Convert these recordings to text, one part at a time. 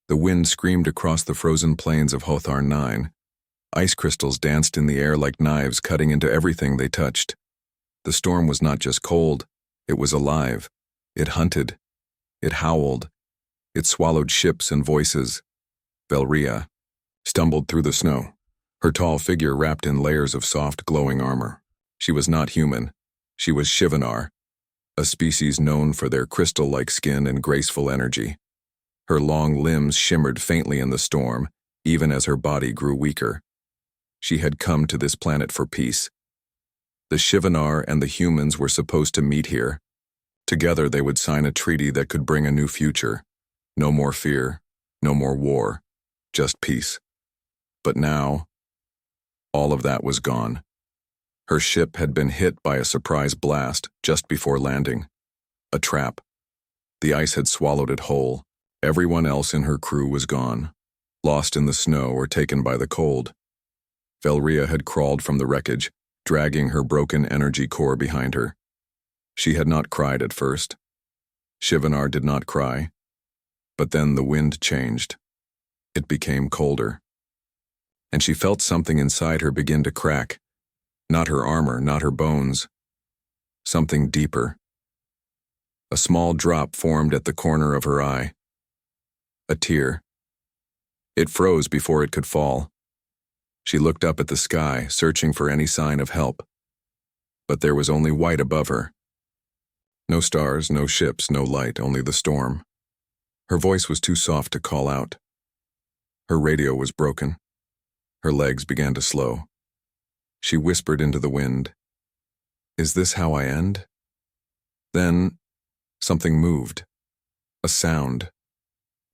The wind screamed across the frozen plains of Hothar 9. Ice crystals danced in the air like knives, cutting into everything they touched. The storm was not just cold, it was alive. It hunted. It howled. It swallowed ships and voices. Velria stumbled through the snow, her tall figure wrapped in layers of soft, glowing armor. She was not human. She was Shivanar, a species known for their crystal-like skin and graceful energy. Her long limbs shimmered faintly in the storm, even as her body grew weaker. She had come to this planet for peace. The Shivanar and the humans were supposed to meet here. Together they would sign a treaty that could bring a new future. No more fear, no more war, just peace. But now, all of that was gone. Her ship had been hit by a surprise blast just before landing. A trap. The ice had swallowed it whole. Everyone else in her crew was gone, lost in the snow or taken by the cold. Velria had crawled from the wreckage, dragging her broken energy core behind her. She had not cried at first. Shivanar did not cry. But then the wind changed. It became colder. And she felt something inside her begin to crack. Not her armor, not her bones. Something deeper. A small drop formed at the corner of her eye. A tear. It froze before it could fall. She looked up at the sky, searching for any sign of help. But there was only white above her. No stars, no ships, no light, only the storm. Her voice was too soft to call out. Her radio was broken. Her legs began to slow. She whispered into the wind, "Is this how I end?" Then, something moved. A sound.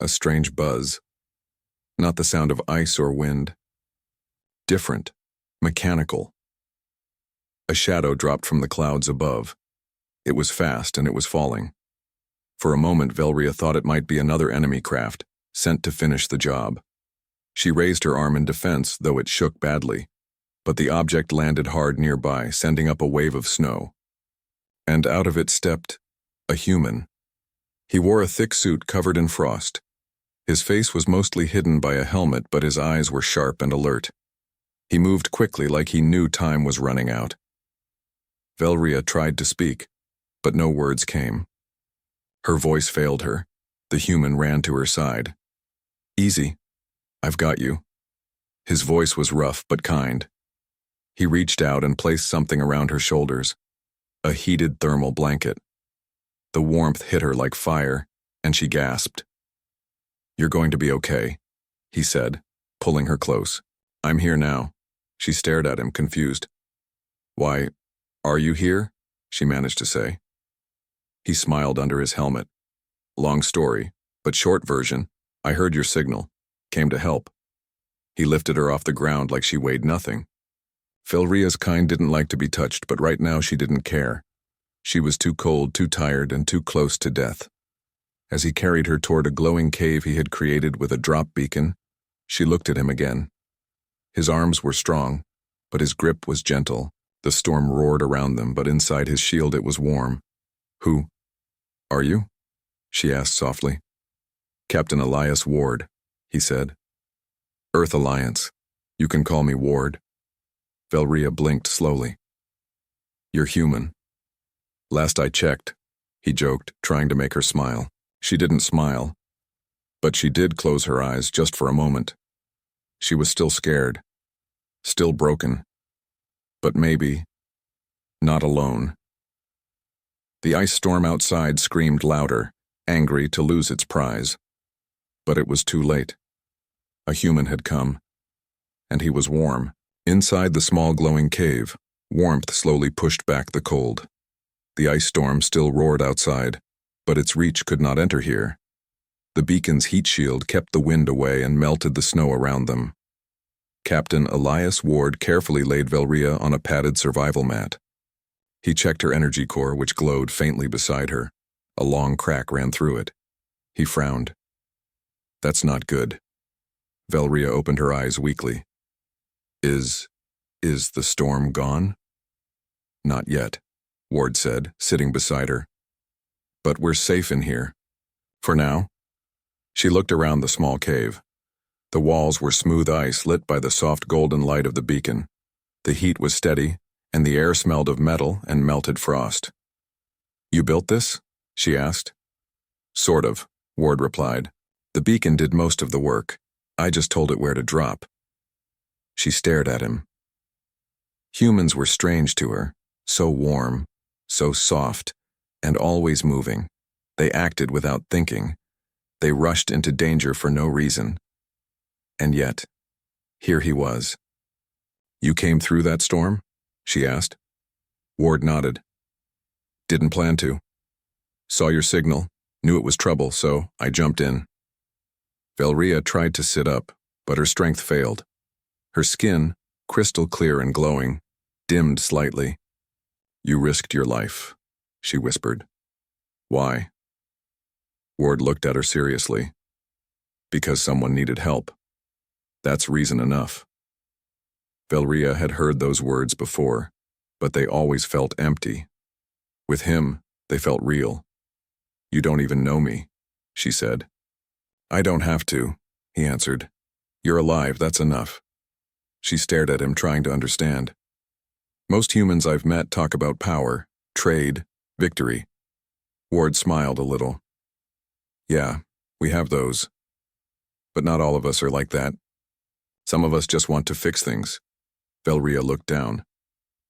A strange buzz. Not the sound of ice or wind. Different. Mechanical. A shadow dropped from the clouds above. It was fast and it was falling. For a moment, Velria thought it might be another enemy craft, sent to finish the job. She raised her arm in defense, though it shook badly. But the object landed hard nearby, sending up a wave of snow. And out of it stepped a human. He wore a thick suit covered in frost. His face was mostly hidden by a helmet, but his eyes were sharp and alert. He moved quickly like he knew time was running out. Velria tried to speak, but no words came. Her voice failed her. The human ran to her side. "Easy. I've got you." His voice was rough but kind. He reached out and placed something around her shoulders. A heated thermal blanket. The warmth hit her like fire, and she gasped. "You're going to be okay," he said, pulling her close. "I'm here now." She stared at him, confused. "Why, are you here?" she managed to say. He smiled under his helmet. "Long story, but short version. I heard your signal. Came to help." He lifted her off the ground like she weighed nothing. Velria's kind didn't like to be touched, but right now she didn't care. She was too cold, too tired, and too close to death. As he carried her toward a glowing cave he had created with a drop beacon, she looked at him again. His arms were strong, but his grip was gentle. The storm roared around them, but inside his shield it was warm. "Who are you?" she asked softly. "Captain Elias Ward," he said. "Earth Alliance. You can call me Ward." Velria blinked slowly. "You're human." "Last I checked," he joked, trying to make her smile. She didn't smile, but she did close her eyes just for a moment. She was still scared, still broken, but maybe not alone. The ice storm outside screamed louder, angry to lose its prize. But it was too late. A human had come, and he was warm. Inside the small glowing cave, warmth slowly pushed back the cold. The ice storm still roared outside, but its reach could not enter here. The beacon's heat shield kept the wind away and melted the snow around them. Captain Elias Ward carefully laid Velria on a padded survival mat. He checked her energy core, which glowed faintly beside her. A long crack ran through it. He frowned. "That's not good." Velria opened her eyes weakly. Is the storm gone?" "Not yet," Ward said, sitting beside her. "But we're safe in here. For now." She looked around the small cave. The walls were smooth ice lit by the soft golden light of the beacon. The heat was steady, and the air smelled of metal and melted frost. "You built this?" she asked. "Sort of," Ward replied. "The beacon did most of the work. I just told it where to drop." She stared at him. Humans were strange to her, so warm, so soft, and always moving. They acted without thinking. They rushed into danger for no reason. And yet, here he was. "You came through that storm?" she asked. Ward nodded. "Didn't plan to. Saw your signal, knew it was trouble, so I jumped in." Velria tried to sit up, but her strength failed. Her skin, crystal clear and glowing, dimmed slightly. "You risked your life," she whispered. "Why?" Ward looked at her seriously. "Because someone needed help. That's reason enough." Velria had heard those words before, but they always felt empty. With him, they felt real. "You don't even know me," she said. "I don't have to," he answered. "You're alive, that's enough." She stared at him, trying to understand. "Most humans I've met talk about power, trade, victory." Ward smiled a little. "Yeah, we have those. But not all of us are like that. Some of us just want to fix things." Velria looked down.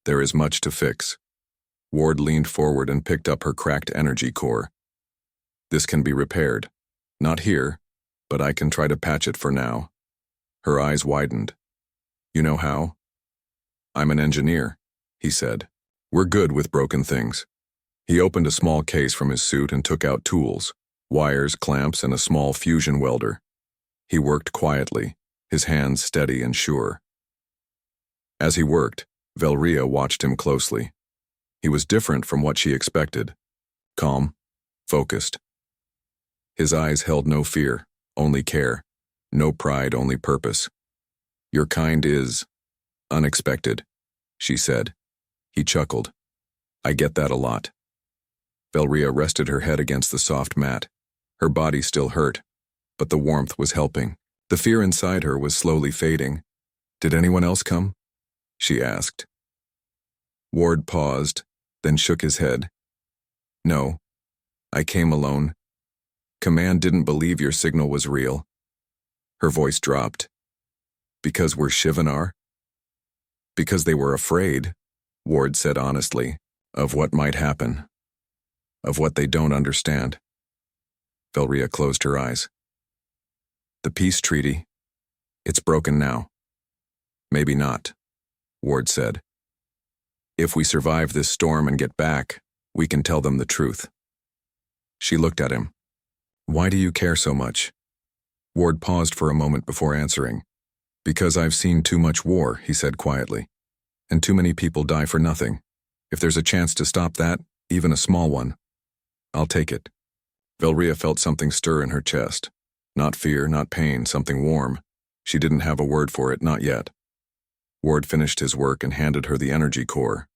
"There is much to fix." Ward leaned forward and picked up her cracked energy core. "This can be repaired. Not here, but I can try to patch it for now." Her eyes widened. "You know how?" "I'm an engineer," he said. "We're good with broken things." He opened a small case from his suit and took out tools, wires, clamps, and a small fusion welder. He worked quietly, his hands steady and sure. As he worked, Velria watched him closely. He was different from what she expected. Calm, focused. His eyes held no fear, only care. No pride, only purpose. "Your kind is unexpected," she said. He chuckled. "I get that a lot." Velria rested her head against the soft mat. Her body still hurt, but the warmth was helping. The fear inside her was slowly fading. "Did anyone else come?" she asked. Ward paused, then shook his head. "No, I came alone. Command didn't believe your signal was real." Her voice dropped. "Because we're Shivanar?" "Because they were afraid," Ward said honestly, "of what might happen. Of what they don't understand." Velria closed her eyes. "The peace treaty, it's broken now." "Maybe not," Ward said. "If we survive this storm and get back, we can tell them the truth." She looked at him. "Why do you care so much?" Ward paused for a moment before answering. "Because I've seen too much war," he said quietly. "And too many people die for nothing. If there's a chance to stop that, even a small one, I'll take it." Velria felt something stir in her chest. Not fear, not pain, something warm. She didn't have a word for it, not yet. Ward finished his work and handed her the energy core.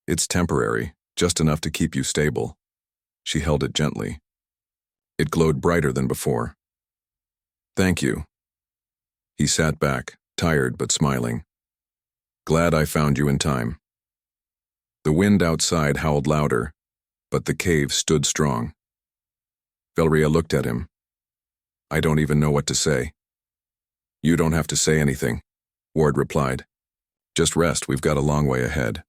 "It's temporary, just enough to keep you stable." She held it gently. It glowed brighter than before. "Thank you." He sat back, tired but smiling. "Glad I found you in time." The wind outside howled louder, but the cave stood strong. Velria looked at him. "I don't even know what to say." "You don't have to say anything," Ward replied. "Just rest, we've got a long way ahead."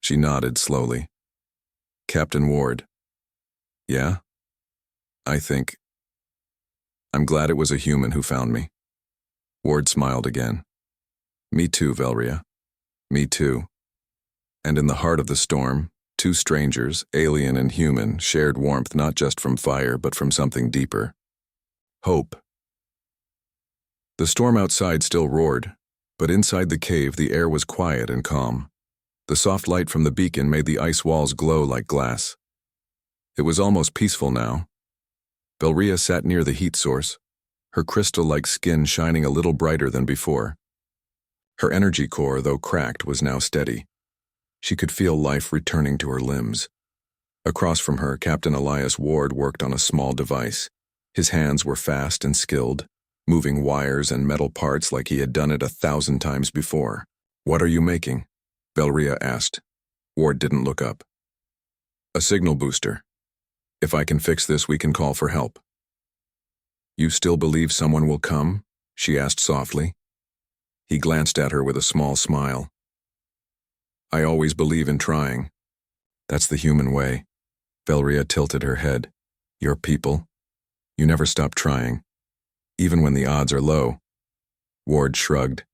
She nodded slowly. "Captain Ward." "Yeah? I'm glad it was a human who found me." Ward smiled again. "Me too, Velria. Me too." And in the heart of the storm, two strangers, alien and human, shared warmth not just from fire but from something deeper. Hope. The storm outside still roared, but inside the cave the air was quiet and calm. The soft light from the beacon made the ice walls glow like glass. It was almost peaceful now. Velria sat near the heat source, her crystal-like skin shining a little brighter than before. Her energy core, though cracked, was now steady. She could feel life returning to her limbs. Across from her, Captain Elias Ward worked on a small device. His hands were fast and skilled, moving wires and metal parts like he had done it 1,000 times before. "What are you making?" Belria asked. Ward didn't look up. "A signal booster. If I can fix this, we can call for help." "You still believe someone will come?" she asked softly. He glanced at her with a small smile. "I always believe in trying. That's the human way." Belria tilted her head. "Your people? You never stop trying, even when the odds are low." Ward shrugged.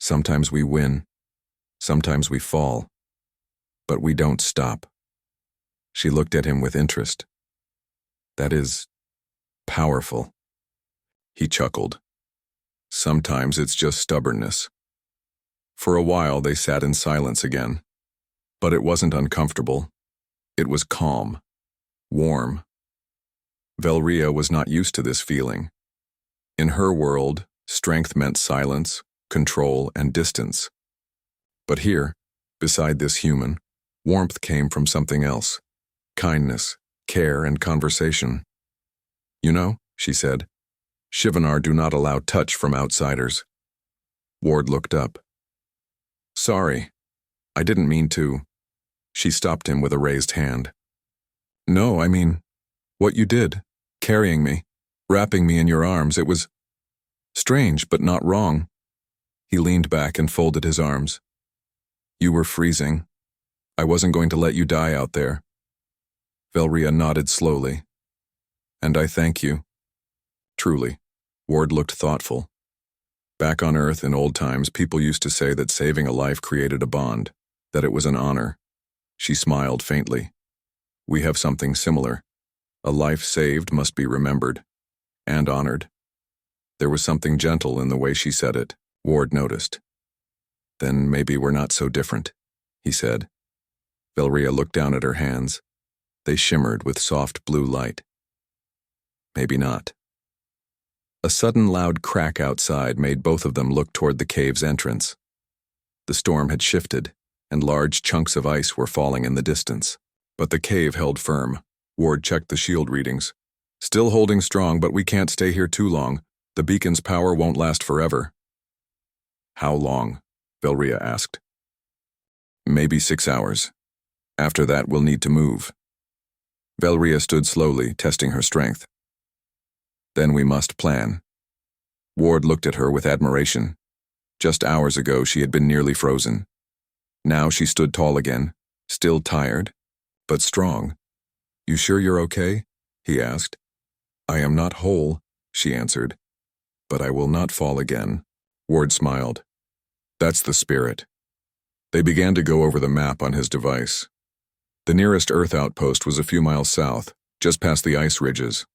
"Sometimes we win. Sometimes we fall. But we don't stop." She looked at him with interest. "That is powerful." He chuckled. "Sometimes it's just stubbornness." For a while they sat in silence again. But it wasn't uncomfortable. It was calm, warm. Velria was not used to this feeling. In her world, strength meant silence, control, and distance. But here, beside this human, warmth came from something else: kindness, care, and conversation. "You know," she said, "Shivanar do not allow touch from outsiders." Ward looked up. "Sorry, I didn't mean to." She stopped him with a raised hand. "No, I mean, what you did, carrying me, wrapping me in your arms, it was strange, but not wrong." He leaned back and folded his arms. "You were freezing. I wasn't going to let you die out there." Velria nodded slowly. "And I thank you." Truly. Ward looked thoughtful. Back on Earth in old times, people used to say that saving a life created a bond, that it was an honor. She smiled faintly. "We have something similar. A life saved must be remembered and honored." There was something gentle in the way she said it, Ward noticed. "Then maybe we're not so different," he said. Velria looked down at her hands. They shimmered with soft blue light. "Maybe not." A sudden loud crack outside made both of them look toward the cave's entrance. The storm had shifted, and large chunks of ice were falling in the distance. But the cave held firm. Ward checked the shield readings. "Still holding strong, but we can't stay here too long. The beacon's power won't last forever." "How long?" Velria asked. "Maybe 6 hours. After that, we'll need to move." Velria stood slowly, testing her strength. "Then we must plan." Ward looked at her with admiration. Just hours ago, she had been nearly frozen. Now she stood tall again, still tired, but strong. "You sure you're okay?" he asked. "I am not whole," she answered. "But I will not fall again." Ward smiled. "That's the spirit." They began to go over the map on his device. The nearest Earth outpost was a few miles south, just past the ice ridges.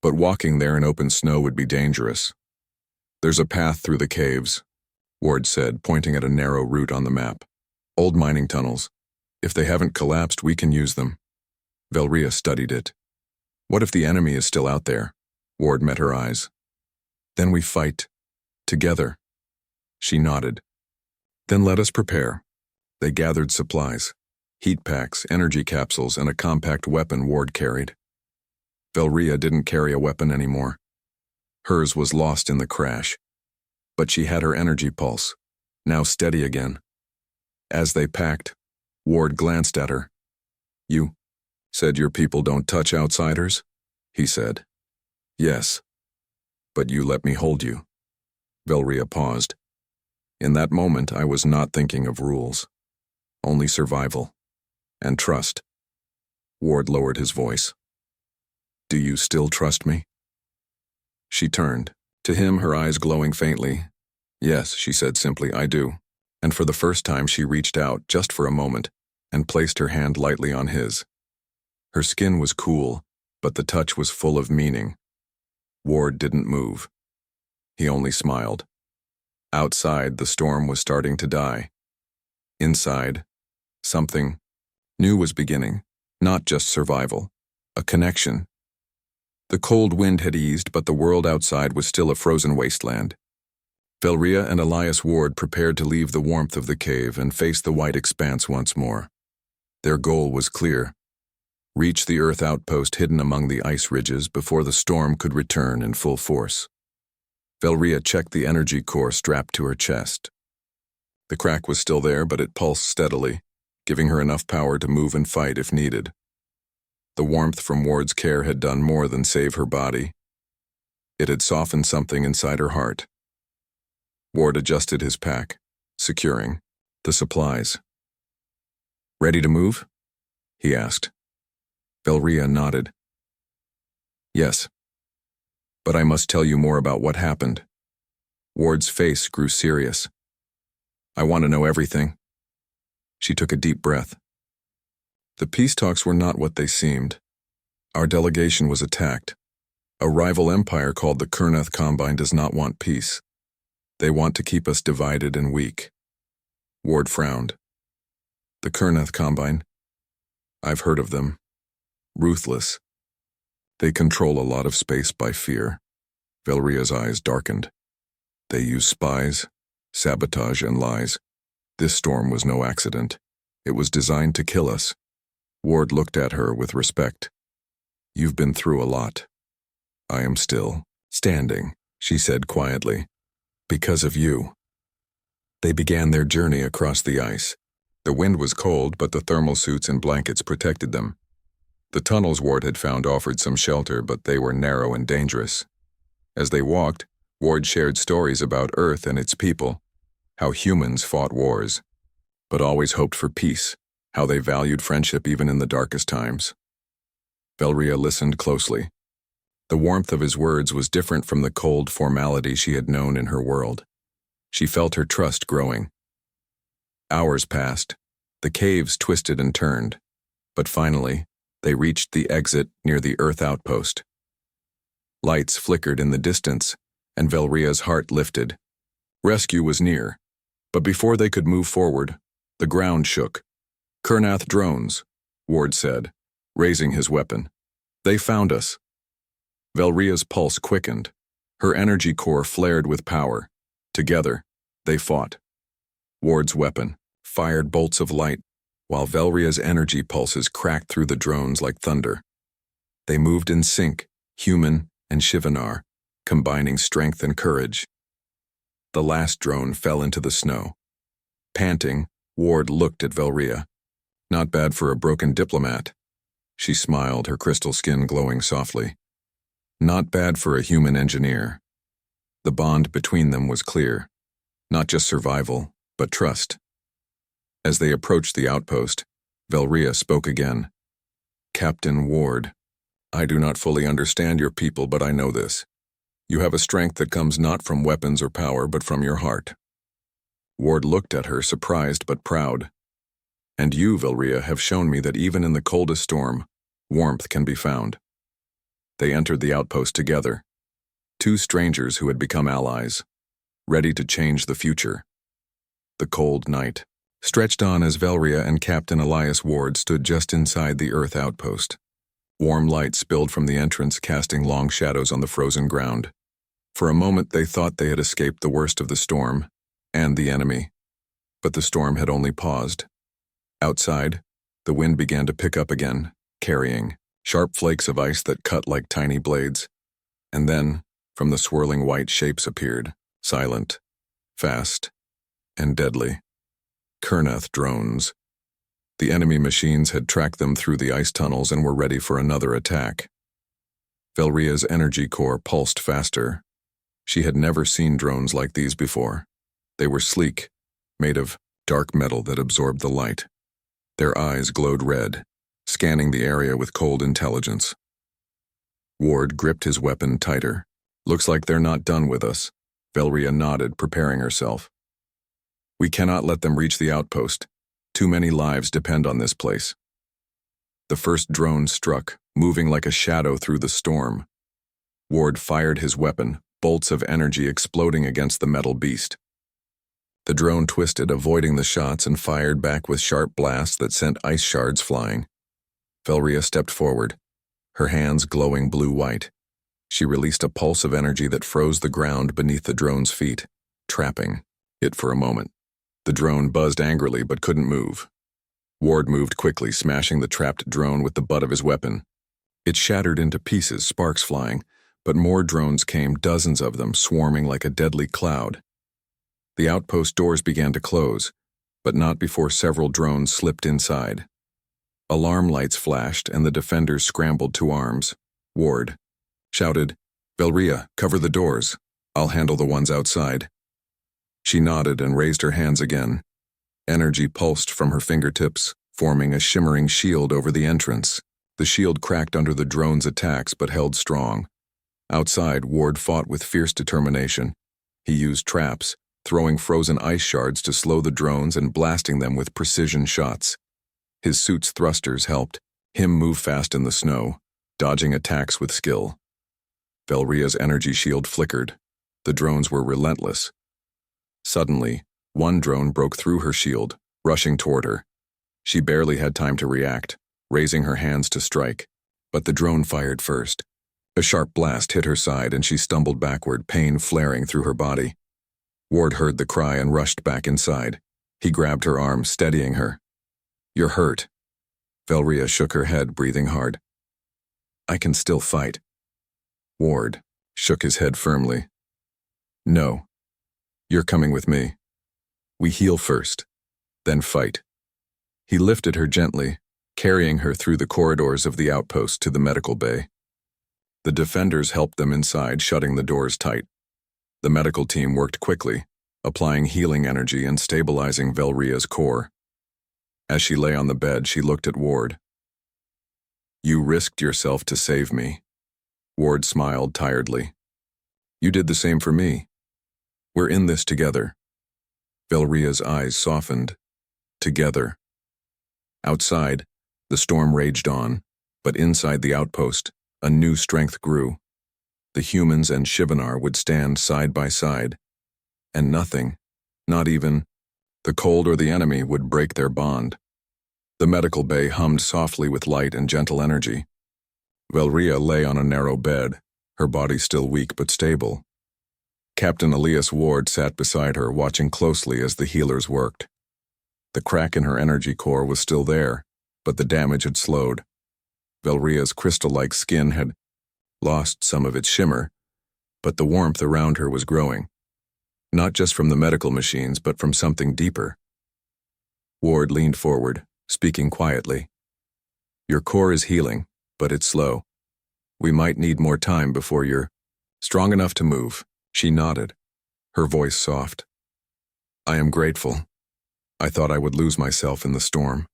But walking there in open snow would be dangerous. "There's a path through the caves," Ward said, pointing at a narrow route on the map. "Old mining tunnels. If they haven't collapsed, we can use them." Velria studied it. "What if the enemy is still out there?" Ward met her eyes. "Then we fight. Together." She nodded. "Then let us prepare." They gathered supplies. Heat packs, energy capsules, and a compact weapon Ward carried. Velria didn't carry a weapon anymore. Hers was lost in the crash. But she had her energy pulse, now steady again. As they packed, Ward glanced at her. "You said your people don't touch outsiders?" he said. "Yes. But you let me hold you." Velria paused. "In that moment, I was not thinking of rules. Only survival. And trust." Ward lowered his voice. "Do you still trust me?" She turned. To him, her eyes glowing faintly. "Yes," she said simply, "I do." And for the first time she reached out, just for a moment, and placed her hand lightly on his. Her skin was cool, but the touch was full of meaning. Ward didn't move. He only smiled. Outside, the storm was starting to die. Inside, something new was beginning, not just survival, a connection. The cold wind had eased, but the world outside was still a frozen wasteland. Velria and Elias Ward prepared to leave the warmth of the cave and face the white expanse once more. Their goal was clear: Reach the Earth outpost hidden among the ice ridges before the storm could return in full force. Velria checked the energy core strapped to her chest. The crack was still there, but it pulsed steadily, giving her enough power to move and fight if needed. The warmth from Ward's care had done more than save her body. It had softened something inside her heart. Ward adjusted his pack, securing the supplies. "Ready to move?" he asked. Velria nodded. "Yes. But I must tell you more about what happened." Ward's face grew serious. "I want to know everything." She took a deep breath. The peace talks were not what they seemed. Our delegation was attacked. A rival empire called the Kurnath Combine does not want peace. They want to keep us divided and weak. Ward frowned. The Kurnath Combine? I've heard of them. Ruthless. They control a lot of space by fear. Velria's eyes darkened. They use spies, sabotage, and lies. This storm was no accident. It was designed to kill us. Ward looked at her with respect. "You've been through a lot." "I am still standing," she said quietly. "Because of you." They began their journey across the ice. The wind was cold, but the thermal suits and blankets protected them. The tunnels Ward had found offered some shelter, but they were narrow and dangerous. As they walked, Ward shared stories about Earth and its people, how humans fought wars, but always hoped for peace, how they valued friendship even in the darkest times. Velria listened closely. The warmth of his words was different from the cold formality she had known in her world. She felt her trust growing. Hours passed. The caves twisted and turned, but finally, they reached the exit near the Earth outpost. Lights flickered in the distance, and Velria's heart lifted. Rescue was near, but before they could move forward, the ground shook. "Kurnath drones," Ward said, raising his weapon. "They found us." Velria's pulse quickened. Her energy core flared with power. Together, they fought. Ward's weapon fired bolts of light, while Velria's energy pulses cracked through the drones like thunder. They moved in sync, human and Shivanar, combining strength and courage. The last drone fell into the snow. Panting, Ward looked at Velria. "Not bad for a broken diplomat." She smiled, her crystal skin glowing softly. "Not bad for a human engineer." The bond between them was clear. Not just survival, but trust. As they approached the outpost, Velria spoke again. "Captain Ward, I do not fully understand your people, but I know this. You have a strength that comes not from weapons or power, but from your heart." Ward looked at her, surprised but proud. "And you, Velria, have shown me that even in the coldest storm, warmth can be found." They entered the outpost together. Two strangers who had become allies, ready to change the future. The cold night stretched on as Velria and Captain Elias Ward stood just inside the Earth outpost. Warm light spilled from the entrance, casting long shadows on the frozen ground. For a moment they thought they had escaped the worst of the storm and the enemy. But the storm had only paused. Outside, the wind began to pick up again, carrying sharp flakes of ice that cut like tiny blades. And then, from the swirling white shapes appeared, silent, fast, and deadly. Kurnath drones. The enemy machines had tracked them through the ice tunnels and were ready for another attack. Velria's energy core pulsed faster. She had never seen drones like these before. They were sleek, made of dark metal that absorbed the light. Their eyes glowed red, scanning the area with cold intelligence. Ward gripped his weapon tighter. "Looks like they're not done with us." Velria nodded, preparing herself. "We cannot let them reach the outpost. Too many lives depend on this place." The first drone struck, moving like a shadow through the storm. Ward fired his weapon, bolts of energy exploding against the metal beast. The drone twisted, avoiding the shots, and fired back with sharp blasts that sent ice shards flying. Velria stepped forward, her hands glowing blue-white. She released a pulse of energy that froze the ground beneath the drone's feet, trapping it for a moment. The drone buzzed angrily but couldn't move. Ward moved quickly, smashing the trapped drone with the butt of his weapon. It shattered into pieces, sparks flying, but more drones came, dozens of them, swarming like a deadly cloud. The outpost doors began to close, but not before several drones slipped inside. Alarm lights flashed, and the defenders scrambled to arms. Ward shouted, "Velria, cover the doors. I'll handle the ones outside." She nodded and raised her hands again. Energy pulsed from her fingertips, forming a shimmering shield over the entrance. The shield cracked under the drone's attacks but held strong. Outside, Ward fought with fierce determination. He used traps, throwing frozen ice shards to slow the drones and blasting them with precision shots. His suit's thrusters helped him move fast in the snow, dodging attacks with skill. Velria's energy shield flickered. The drones were relentless. Suddenly, one drone broke through her shield, rushing toward her. She barely had time to react, raising her hands to strike, but the drone fired first. A sharp blast hit her side and she stumbled backward, pain flaring through her body. Ward heard the cry and rushed back inside. He grabbed her arm, steadying her. "You're hurt." Velria shook her head, breathing hard. "I can still fight." Ward shook his head firmly. "No. You're coming with me. We heal first, then fight." He lifted her gently, carrying her through the corridors of the outpost to the medical bay. The defenders helped them inside, shutting the doors tight. The medical team worked quickly, applying healing energy and stabilizing Velria's core. As she lay on the bed, she looked at Ward. "You risked yourself to save me." Ward smiled tiredly. "You did the same for me. We're in this together." Velria's eyes softened. Together. Outside, the storm raged on, but inside the outpost, a new strength grew. The humans and Shivanar would stand side by side, and nothing, not even the cold or the enemy, would break their bond. The medical bay hummed softly with light and gentle energy. Velria lay on a narrow bed, her body still weak but stable. Captain Elias Ward sat beside her, watching closely as the healers worked. The crack in her energy core was still there, but the damage had slowed. Velria's crystal-like skin had lost some of its shimmer, but the warmth around her was growing. Not just from the medical machines, but from something deeper. Ward leaned forward, speaking quietly. "Your core is healing, but it's slow. We might need more time before you're strong enough to move." She nodded, her voice soft. "I am grateful. I thought I would lose myself in the storm."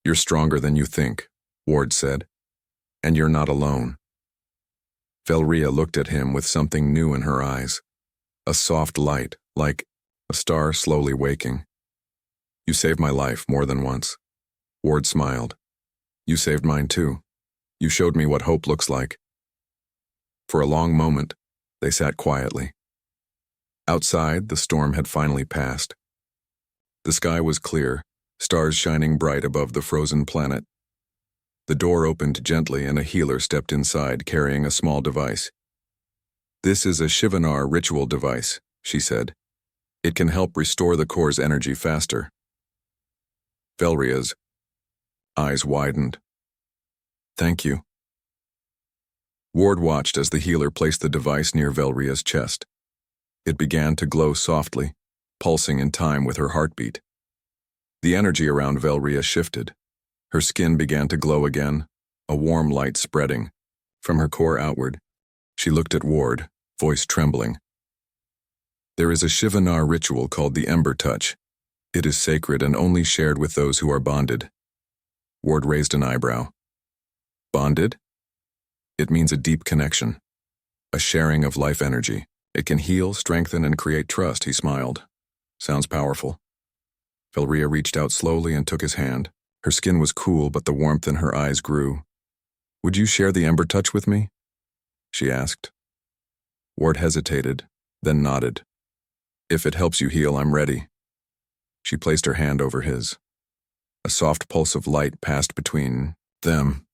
"You're stronger than you think," Ward said, "and you're not alone." Velria looked at him with something new in her eyes, a soft light, like a star slowly waking. "You saved my life more than once." Ward smiled. "You saved mine too. You showed me what hope looks like." For a long moment, they sat quietly. Outside, the storm had finally passed. The sky was clear, stars shining bright above the frozen planet. The door opened gently and a healer stepped inside, carrying a small device. "This is a Shivanar ritual device," she said. "It can help restore the core's energy faster." Velria's eyes widened. "Thank you." Ward watched as the healer placed the device near Velria's chest. It began to glow softly, pulsing in time with her heartbeat. The energy around Velria shifted. Her skin began to glow again, a warm light spreading. From her core outward, she looked at Ward, voice trembling. "There is a Shivanar ritual called the Ember Touch. It is sacred and only shared with those who are bonded." Ward raised an eyebrow. "Bonded?" "It means a deep connection, a sharing of life energy. It can heal, strengthen, and create trust," he smiled. "Sounds powerful." Velria reached out slowly and took his hand. Her skin was cool, but the warmth in her eyes grew. "Would you share the Ember Touch with me?" she asked. Ward hesitated, then nodded. "If it helps you heal, I'm ready." She placed her hand over his. A soft pulse of light passed between them.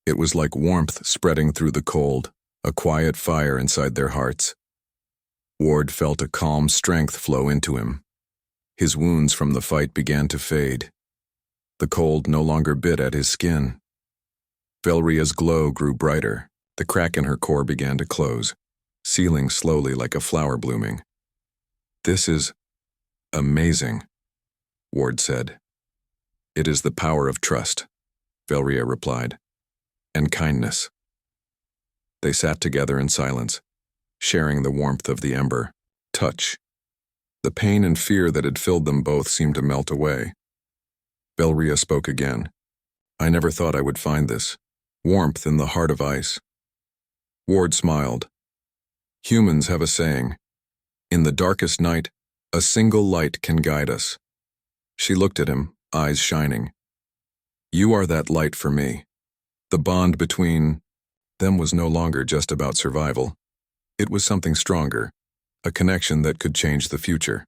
It was like warmth spreading through the cold, a quiet fire inside their hearts. Ward felt a calm strength flow into him. His wounds from the fight began to fade. The cold no longer bit at his skin. Velria's glow grew brighter. The crack in her core began to close, sealing slowly like a flower blooming. "This is amazing," Ward said. "It is the power of trust," Velria replied, "and kindness." They sat together in silence, sharing the warmth of the ember. Touch. The pain and fear that had filled them both seemed to melt away. Velria spoke again. "I never thought I would find this. Warmth in the heart of ice." Ward smiled. "Humans have a saying, 'In the darkest night, a single light can guide us.'" She looked at him, eyes shining. "You are that light for me." The bond between them was no longer just about survival. It was something stronger, a connection that could change the future.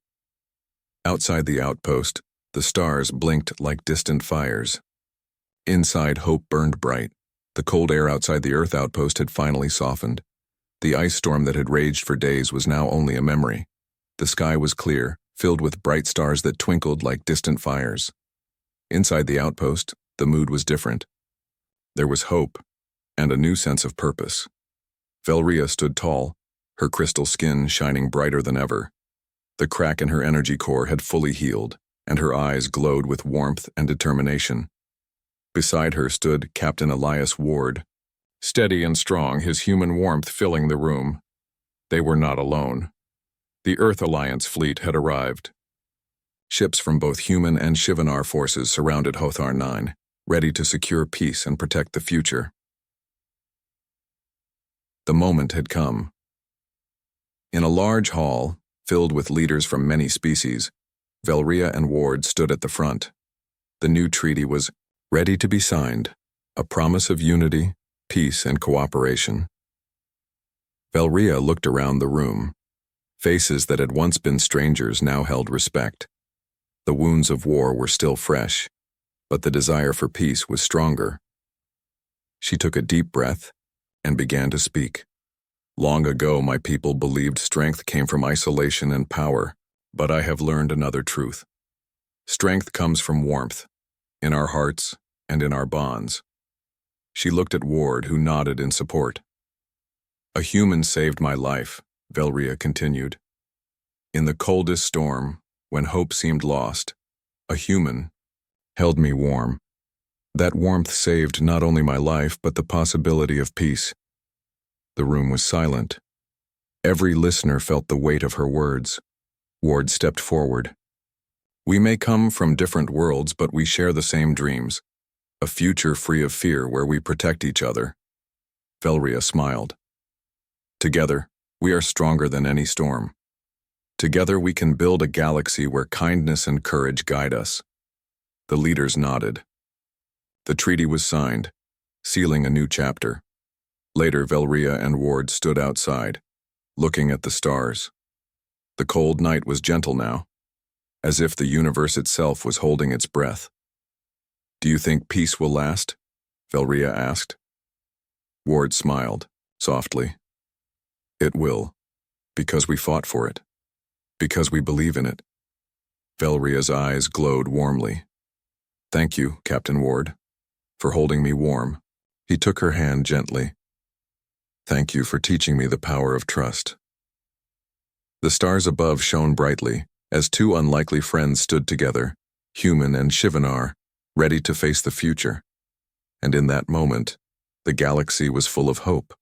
Outside the outpost, the stars blinked like distant fires. Inside, hope burned bright. The cold air outside the Earth outpost had finally softened. The ice storm that had raged for days was now only a memory. The sky was clear, filled with bright stars that twinkled like distant fires. Inside the outpost, the mood was different. There was hope, and a new sense of purpose. Velria stood tall, her crystal skin shining brighter than ever. The crack in her energy core had fully healed, and her eyes glowed with warmth and determination. Beside her stood Captain Elias Ward, steady and strong, his human warmth filling the room. They were not alone. The Earth Alliance fleet had arrived. Ships from both human and Shivanar forces surrounded Hothar 9, ready to secure peace and protect the future. The moment had come. In a large hall, filled with leaders from many species, Velria and Ward stood at the front. The new treaty was ready to be signed, a promise of unity, peace, and cooperation. Velria looked around the room. Faces that had once been strangers now held respect. The wounds of war were still fresh, but the desire for peace was stronger. She took a deep breath and began to speak. "Long ago, my people believed strength came from isolation and power, but I have learned another truth. Strength comes from warmth, in our hearts and in our bonds." She looked at Ward, who nodded in support. "A human saved my life," Velria continued. "In the coldest storm, when hope seemed lost, a human held me warm. That warmth saved not only my life, but the possibility of peace." The room was silent. Every listener felt the weight of her words. Ward stepped forward. "We may come from different worlds, but we share the same dreams. A future free of fear where we protect each other." Velria smiled. "Together, we are stronger than any storm. Together we can build a galaxy where kindness and courage guide us." The leaders nodded. The treaty was signed, sealing a new chapter. Later, Velria and Ward stood outside, looking at the stars. The cold night was gentle now, as if the universe itself was holding its breath. "Do you think peace will last?" Velria asked. Ward smiled, softly. "It will, because we fought for it, because we believe in it." Velria's eyes glowed warmly. "Thank you, Captain Ward, for holding me warm." He took her hand gently. "Thank you for teaching me the power of trust." The stars above shone brightly as two unlikely friends stood together, human and Shivanar, ready to face the future. And in that moment, the galaxy was full of hope.